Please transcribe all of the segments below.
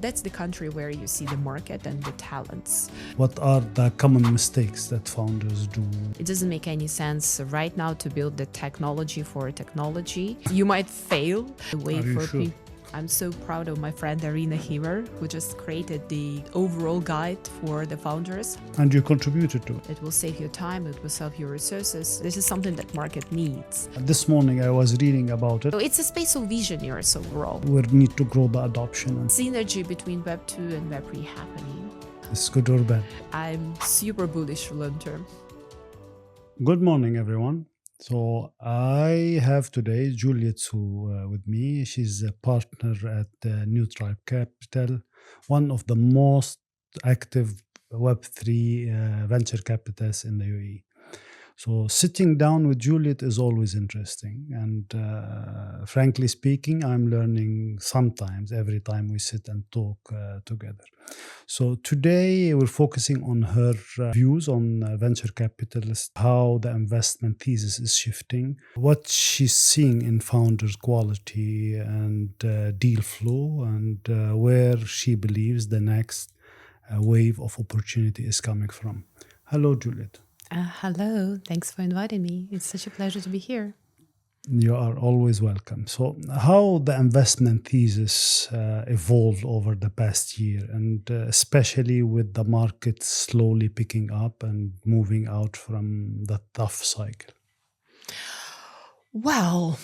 That's the country where you see the market and the talents. What are the common mistakes that founders do? It doesn't make any sense right now to build the technology for technology. You might fail. Are you sure? I'm so proud of my friend Arina Himer, who just created the overall guide for the founders. And you contributed to it. It will save you time, it will save your resources. This is something that market needs. This morning I was reading about it. So it's a space of visionaries overall. We need to grow the adoption. And Synergy between Web2 and Web3 happening. it's good or bad? I'm super bullish long term. Good morning, everyone. So I have today Juliet Su with me. She's a partner at NewTribe Capital, one of the most active Web3 venture capitalists in the UAE. So sitting down with Juliet is always interesting. And frankly speaking, I'm learning sometimes every time we sit and talk together. So today we're focusing on her views on venture capitalists, how the investment thesis is shifting, what she's seeing in founders' quality and deal flow, and where she believes the next wave of opportunity is coming from. Hello, Juliet. Hello, thanks for inviting me. It's such a pleasure to be here. You are always welcome. So how the investment thesis evolved over the past year, and especially with the market slowly picking up and moving out from the tough cycle? Well,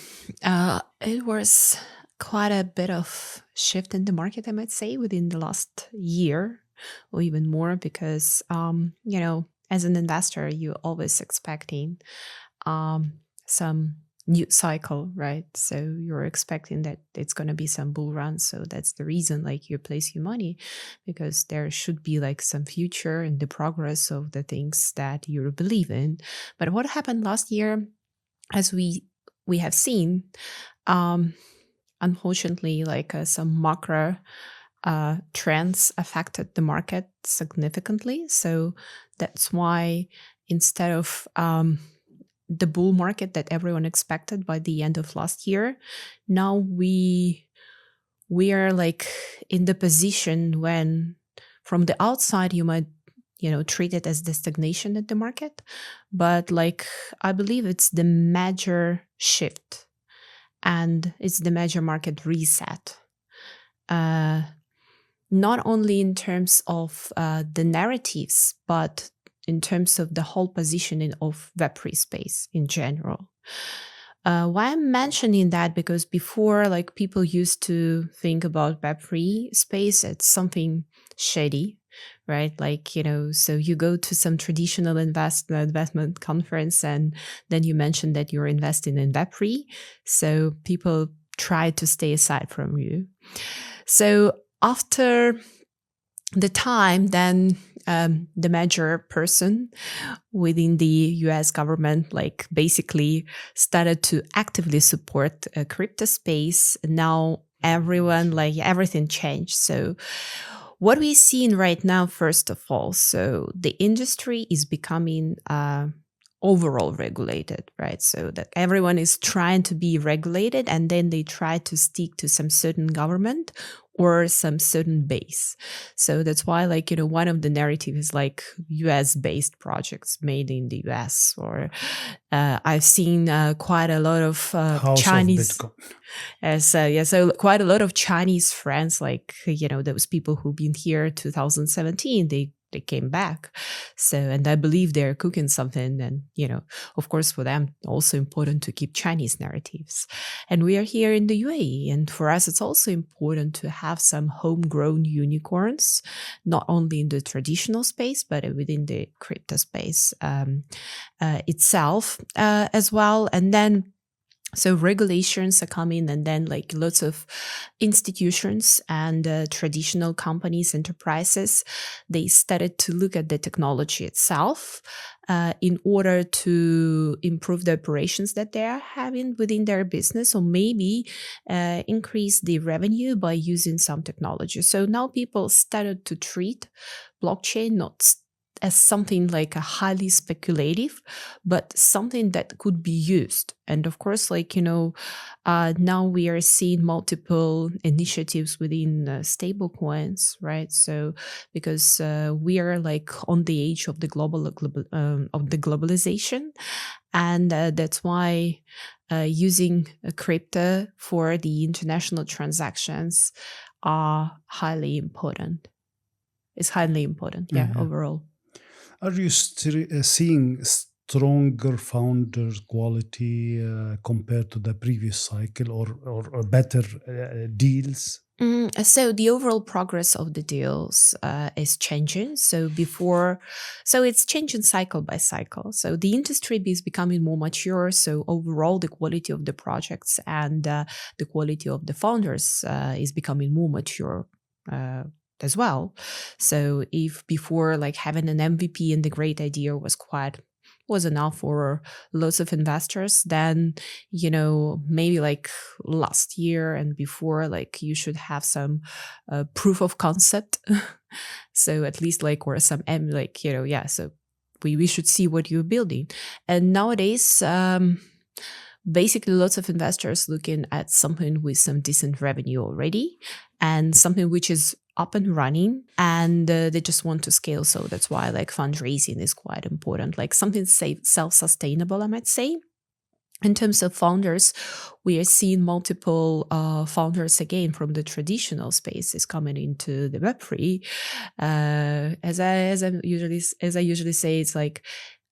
it was quite a bit of shift in the market, I might say, within the last year or even more, because, as an investor, you're always expecting some new cycle, right? So you're expecting that it's going to be some bull run. So that's the reason you place your money, because there should be some future in the progress of the things that you believe in. But what happened last year, as we have seen, unfortunately, some macro trends affected the market significantly. So that's why instead of the bull market that everyone expected by the end of last year, now we are in the position when from the outside you might treat it as the stagnation at the market, but I believe it's the major shift and it's the major market reset. Not only in terms of the narratives, but in terms of the whole positioning of Web3 space in general. Why I'm mentioning that? Because before, people used to think about Web3 space as something shady, right? So you go to some traditional investment conference and then you mention that you're investing in Web3. So people try to stay aside from you. So after the time, then the major person within the US government basically started to actively support crypto space. Now everyone, everything changed. So what we're seeing right now, first of all, so the industry is becoming overall regulated, right? So that everyone is trying to be regulated, and then they try to stick to some certain government or some certain base. So that's why, one of the narratives is US-based projects made in the US, or I've seen quite a lot of Chinese. Of Bitcoin. So quite a lot of Chinese friends, those people who've been here 2017, they came back. So, and I believe they're cooking something. And, of course, for them, also important to keep Chinese narratives. And we are here in the UAE. And for us, it's also important to have some homegrown unicorns, not only in the traditional space, but within the crypto space itself as well. And then so regulations are coming, and then lots of institutions and traditional companies, enterprises, they started to look at the technology itself in order to improve the operations that they are having within their business, or maybe increase the revenue by using some technology. So now people started to treat blockchain not as something like a highly speculative, but something that could be used. And of course, like, now we are seeing multiple initiatives within stable coins, right? So because we are like on the age of the globalization, and that's why using crypto for the international transactions are highly important. It's highly important, overall. Are you seeing stronger founders quality compared to the previous cycle, or better deals? So the overall progress of the deals is changing. So it's changing cycle by cycle. So the industry is becoming more mature. So overall, the quality of the projects and the quality of the founders is becoming more mature as well. So if before, like, having an MVP and the great idea was enough for lots of investors, then maybe like last year and before, like, you should have some proof of concept. So at least like, or some so we should see what you're building. And nowadays, basically lots of investors looking at something with some decent revenue already and something which is up and running, and they just want to scale. So that's why like fundraising is quite important, like something self-sustainable, I might say. In terms of founders, we are seeing multiple founders again from the traditional spaces coming into the Web3. As I usually say, it's like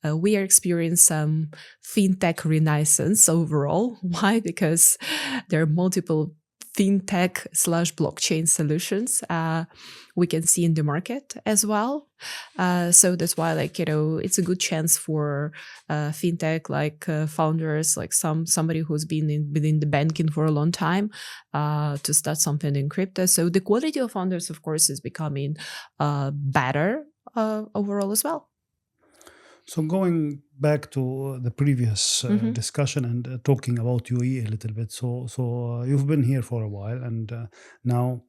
we are experiencing some fintech renaissance overall. Why? Because there are multiple fintech/blockchain solutions we can see in the market as well. So that's why, like, it's a good chance for fintech founders, like somebody who's been within the banking for a long time, to start something in crypto. So the quality of founders, of course, is becoming better overall as well. So going back to the previous discussion and talking about UAE a little bit. So you've been here for a while, and now,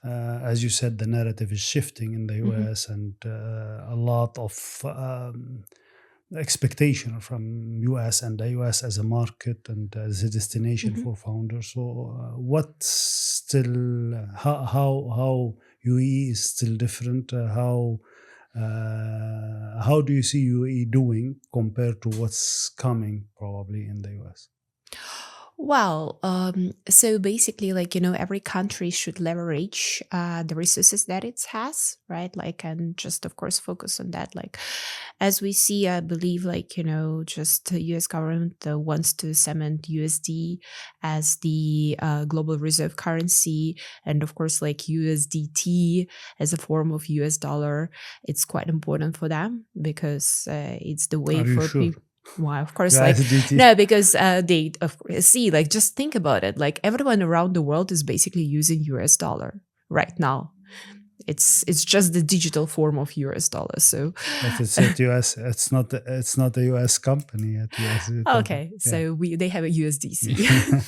as you said, the narrative is shifting in the US, and a lot of expectation from US and the US as a market and as a destination for founders. So what's still how UAE is still different? How do you see UAE doing compared to what's coming probably in the US? Well, so basically, like, every country should leverage the resources that it has, right? Like, and just, of course, focus on that. Like, as we see, I believe, like, just the US government wants to cement USD as the global reserve currency. And of course, like, USDT as a form of US dollar. It's quite important for them because it's the way for people. Why? Of course, like, no, because they see, like, just think about it. Like, everyone around the world is basically using US dollar right now. It's just the digital form of US dollar. So, but it's at US. It's not a US company at US. Okay, yeah. So they have a USDC, yeah.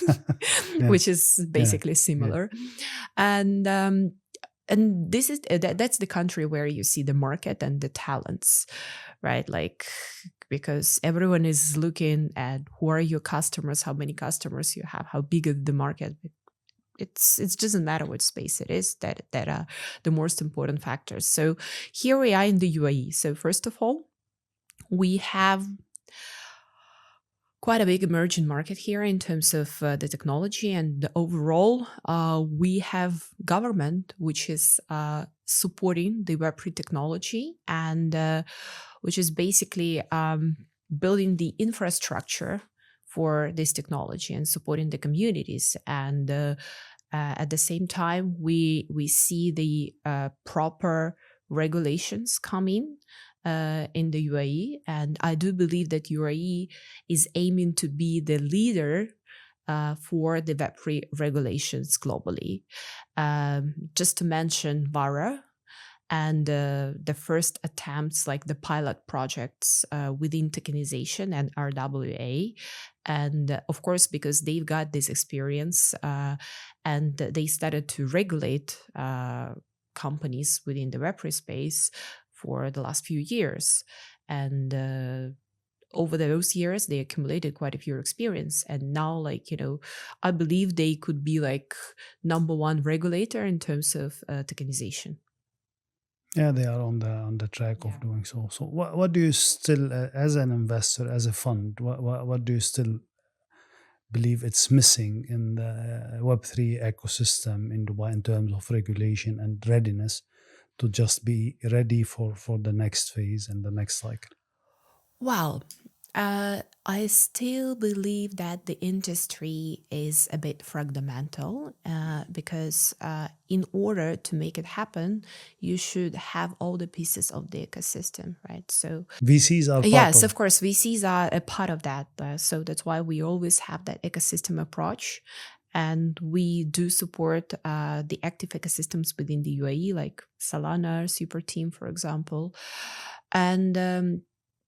Which is basically similar, yeah. And this is that's the country where you see the market and the talents, right? Like, because everyone is looking at who are your customers, how many customers you have, how big is the market. It doesn't matter what space it is, that are the most important factors. So here we are in the UAE. So first of all, we have quite a big emerging market here in terms of the technology, and the overall we have government which is supporting the Web3 technology, and which is basically building the infrastructure for this technology and supporting the communities. And at the same time, we see the proper regulations coming in the UAE. And I do believe that UAE is aiming to be the leader for the Web3 regulations globally. Just to mention VARA, and the first attempts, like the pilot projects within tokenization and RWA. And of course, because they've got this experience and they started to regulate companies within the Web3 space for the last few years. And over those years, they accumulated quite a few experience. And now, I believe they could be like number one regulator in terms of tokenization. Yeah, they are on the track of doing so. So what do you still, as an investor, as a fund, what do you still believe it's missing in the Web3 ecosystem in Dubai in terms of regulation and readiness to just be ready for the next phase and the next cycle? Well, I still believe that the industry is a bit fragmental because in order to make it happen, you should have all the pieces of the ecosystem, right? So VCs are part yes, of of course, VCs are a part of that. So that's why we always have that ecosystem approach. And we do support the active ecosystems within the UAE, like Solana, Super Team, for example. And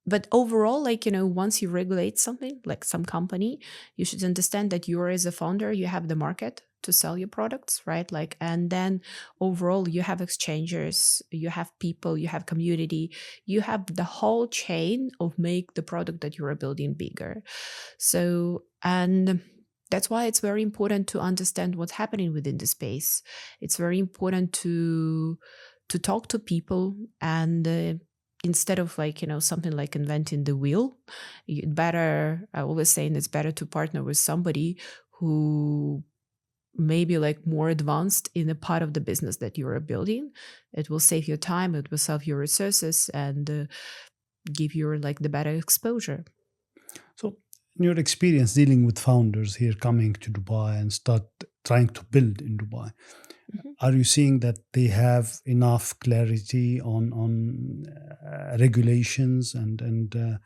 but overall, once you regulate something like some company, you should understand that you as a founder, you have the market to sell your products, right? And then overall, you have exchangers, you have people, you have community, you have the whole chain of make the product that you are building bigger. So, and that's why it's very important to understand what's happening within the space. It's very important to talk to people and instead of something like inventing the wheel, I always saying it's better to partner with somebody who maybe more advanced in a part of the business that you are building. It will save your time, it will save your resources, and give you the better exposure. So in your experience dealing with founders here coming to Dubai and start trying to build in Dubai, are you seeing that they have enough clarity on regulations and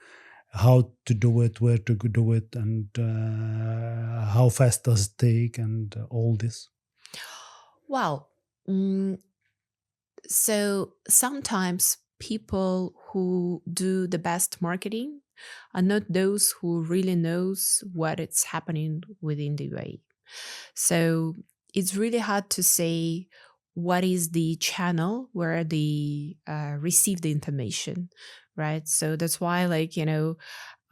how to do it, where to do it, and how fast does it take, and all this? Well, so sometimes people who do the best marketing are not those who really knows what is happening within the UAE. So it's really hard to say what is the channel where they receive the information, right? So that's why,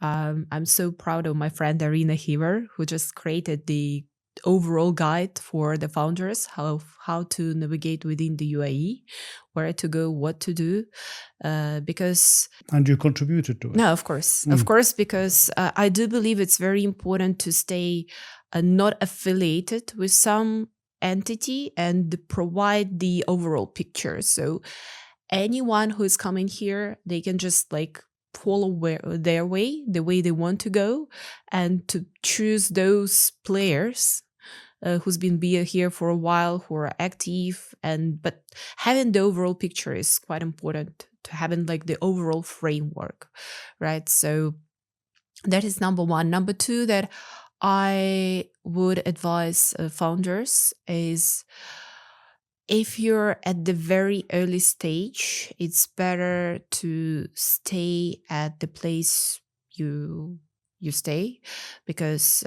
I'm so proud of my friend Arina Heaver, who just created the overall guide for the founders, how to navigate within the UAE, where to go, what to do, because... And you contributed to it? No, of course, because I do believe it's very important to stay not affiliated with some entity and provide the overall picture. So anyone who is coming here, they can just follow their way, the way they want to go, and to choose those players who's been here for a while, who are active, but having the overall picture is quite important, to having the overall framework, right? So that is number one. Number two that I would advise founders is, if you're at the very early stage, it's better to stay at the place you stay, because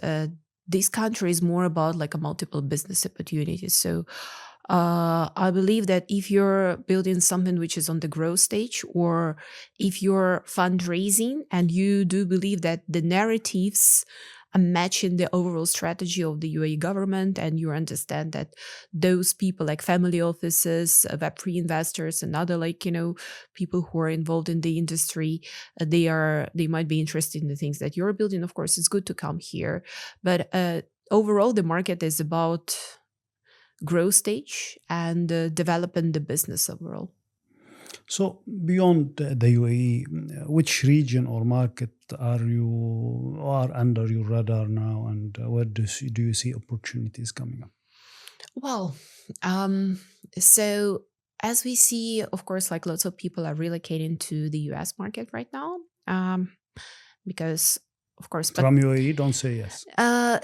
this country is more about a multiple business opportunities. So I believe that if you're building something which is on the growth stage, or if you're fundraising and you do believe that the narratives are matching the overall strategy of the UAE government, and you understand that those people like family offices, Web3 investors, and other people who are involved in the industry, they might be interested in the things that you're building. Of course, it's good to come here, but overall, the market is about growth stage and developing the business overall. So beyond the UAE, which region or market are under your radar now, and where do you see opportunities coming up? Well, so as we see, of course, lots of people are relocating to the US market right now, because of course, but from UAE, don't say yes.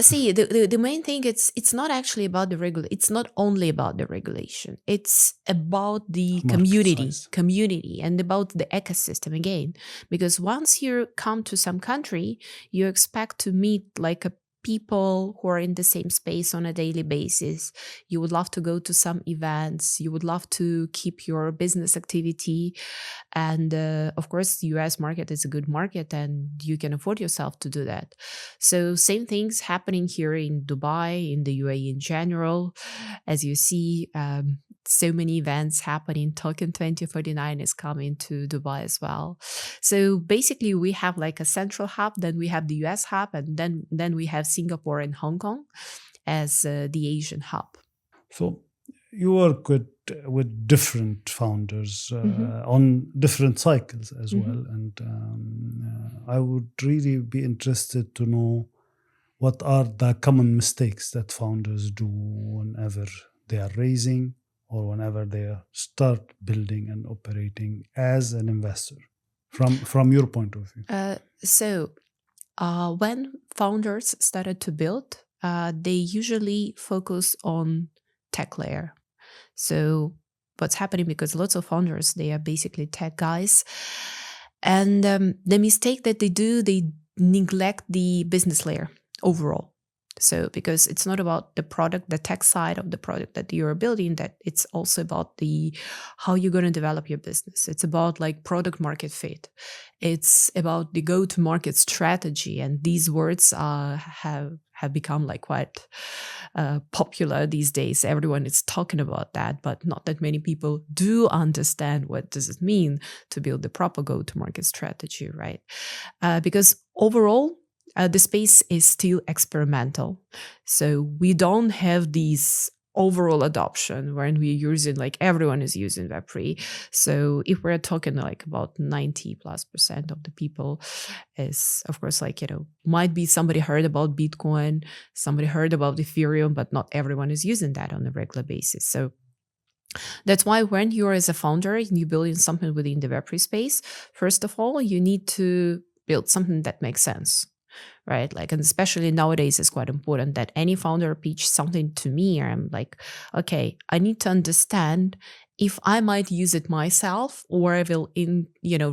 See, the main thing, it's not actually about it's not only about the regulation. It's about the community and about the ecosystem again. Because once you come to some country, you expect to meet people who are in the same space on a daily basis. You would love to go to some events. You would love to keep your business activity. And of course, the US market is a good market and you can afford yourself to do that. So same things happening here in Dubai, in the UAE in general. As you see, so many events happening. Token 2049 is coming to Dubai as well. So basically we have like a central hub, then we have the US hub, and then we have Singapore and Hong Kong as the Asian hub. So you work with different founders on different cycles as well. And I would really be interested to know what are the common mistakes that founders do whenever they are raising or whenever they start building and operating as an investor, from your point of view. So when founders started to build, they usually focus on tech layer. So what's happening, because lots of founders, they are basically tech guys. And the mistake that they do, they neglect the business layer overall. So because it's not about the product, the tech side of the product that you're building, that it's also about how you're going to develop your business. It's about like product market fit. It's about the go-to-market strategy. And these words have become like quite popular these days. Everyone is talking about that, but not that many people do understand what does it mean to build the proper go-to-market strategy, right? Because overall, the space is still experimental. So we don't have these overall adoption when we're using, like everyone is using Web3. So if we're talking like about 90+% of the people is, of course, like, might be somebody heard about Bitcoin, somebody heard about Ethereum, but not everyone is using that on a regular basis. So that's why when you're as a founder and you're building something within the Web3 space, first of all, you need to build something that makes sense. Right? Like, and especially nowadays, it's quite important that any founder pitch something to me, and I'm like, okay, I need to understand if I might use it myself, or I will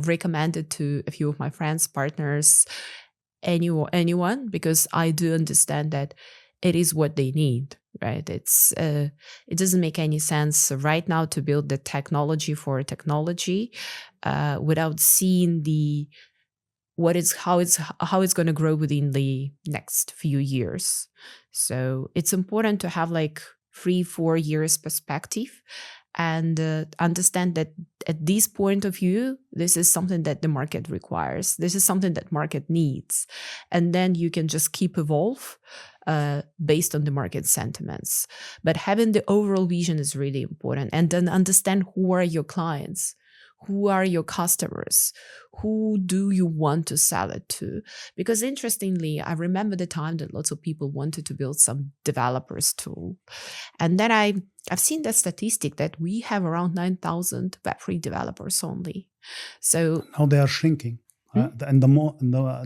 recommend it to a few of my friends, partners, anyone, because I do understand that it is what they need, right? It doesn't make any sense right now to build the technology for technology without seeing how it's going to grow within the next few years. So it's important to have like 3-4 years perspective and understand that at this point of view, this is something that the market requires. This is something that market needs. And then you can just keep evolve based on the market sentiments. But having the overall vision is really important. And then understand who are your clients. Who are your customers? Who do you want to sell it to? Because interestingly, I remember the time that lots of people wanted to build some developers tool. And then I've seen that statistic that we have around 9,000 Web3 developers only. So now they are shrinking. And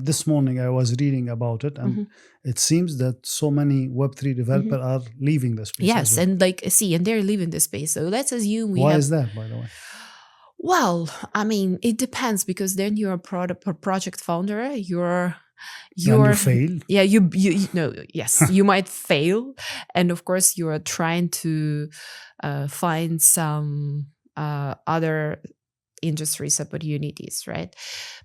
this morning I was reading about it, and it seems that so many Web3 developers are leaving the space. Yes, and and they're leaving the space. So let's assume Why is that, by the way? Well, I mean, it depends, because then you're a project founder. You're you fail. Yeah, yes, you might fail, and of course you are trying to find some other industries opportunities, right?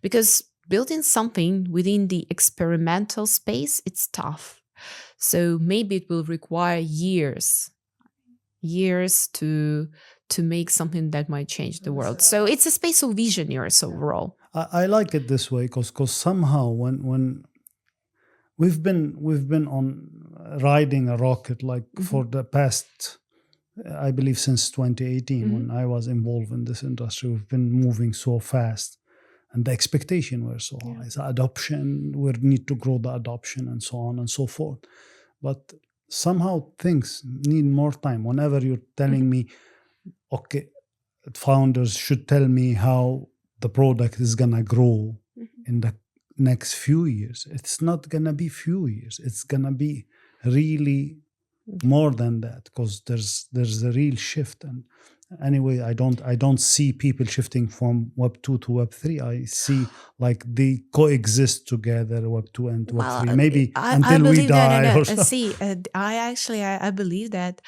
Because building something within the experimental space, it's tough. So maybe it will require years to make something that might change the world. So it's a space of visionaries overall. I like it this way because somehow when we've been on riding a rocket like for the past, I believe since 2018 when I was involved in this industry, we've been moving so fast, and the expectation were so high. The adoption, we need to grow the adoption and so on and so forth. But somehow things need more time. Whenever you're telling me, okay, founders should tell me how the product is going to grow in the next few years. It's not going to be few years. It's going to be really more than that, because there's a real shift. anyway, I don't see people shifting from Web 2 to Web 3. I see like they coexist together, Web 2 and Web 3, maybe until we die or something. See, I believe that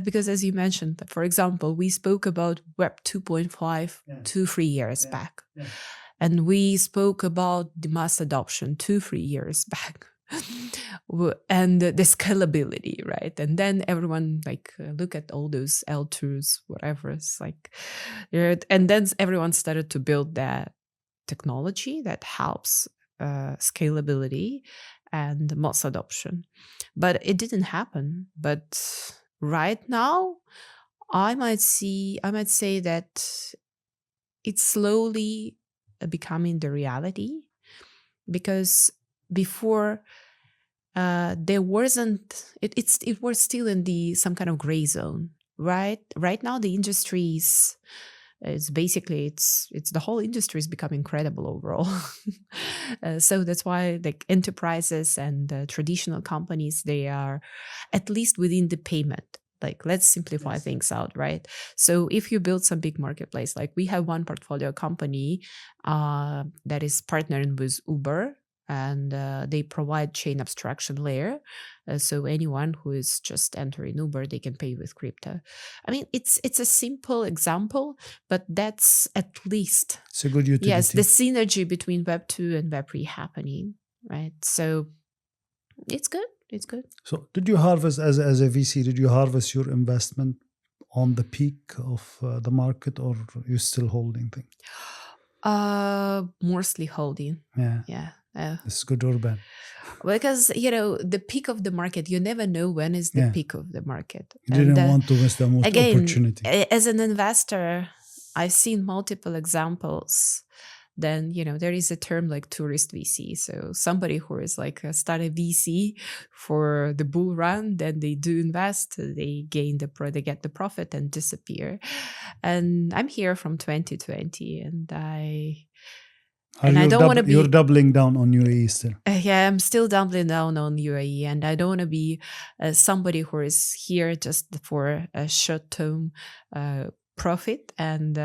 because as you mentioned, for example, we spoke about Web 2.5 2-3 years back. And we spoke about the mass adoption 2-3 years back. And the scalability, right? And then everyone like look at all those L2s, whatever. It's like, and then everyone started to build that technology that helps scalability and mass adoption. But it didn't happen. But right now, I might say that it's slowly becoming the reality, because before there wasn't it was still in some kind of gray zone, right now the industry is basically it's the whole industry is becoming incredible overall. So that's why like enterprises and traditional companies, they are at least within the payment. Like, let's simplify things out, right? So if you build some big marketplace, like we have one portfolio company that is partnering with Uber, and they provide chain abstraction layer. So anyone who is just entering Uber, they can pay with crypto. I mean, it's a simple example, but that's at least it's a good utility. Yes, the synergy between Web 2 and Web 3 happening, right? So it's good. It's good. So did you harvest, as a VC, did you harvest your investment on the peak of the market, or are you still holding things? Mostly holding. Yeah. It's good or bad? Because, the peak of the market, you never know when is the peak of the market. You didn't want to miss the most opportunity. As an investor, I've seen multiple examples. Then, there is a term like tourist VC. So somebody who is like started VC for the bull run, then they do invest, they get the profit and disappear. And I'm here from 2020, and I don't want to be. You're doubling down on UAE still. Yeah, I'm still doubling down on UAE, and I don't want to be somebody who is here just for a short-term profit. And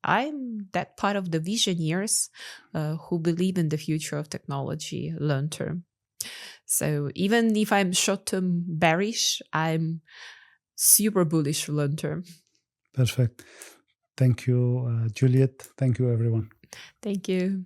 I'm that part of the visionaries who believe in the future of technology long-term. So even if I'm short-term bearish, I'm super bullish long-term. Perfect. Thank you, Juliet. Thank you, everyone. Thank you.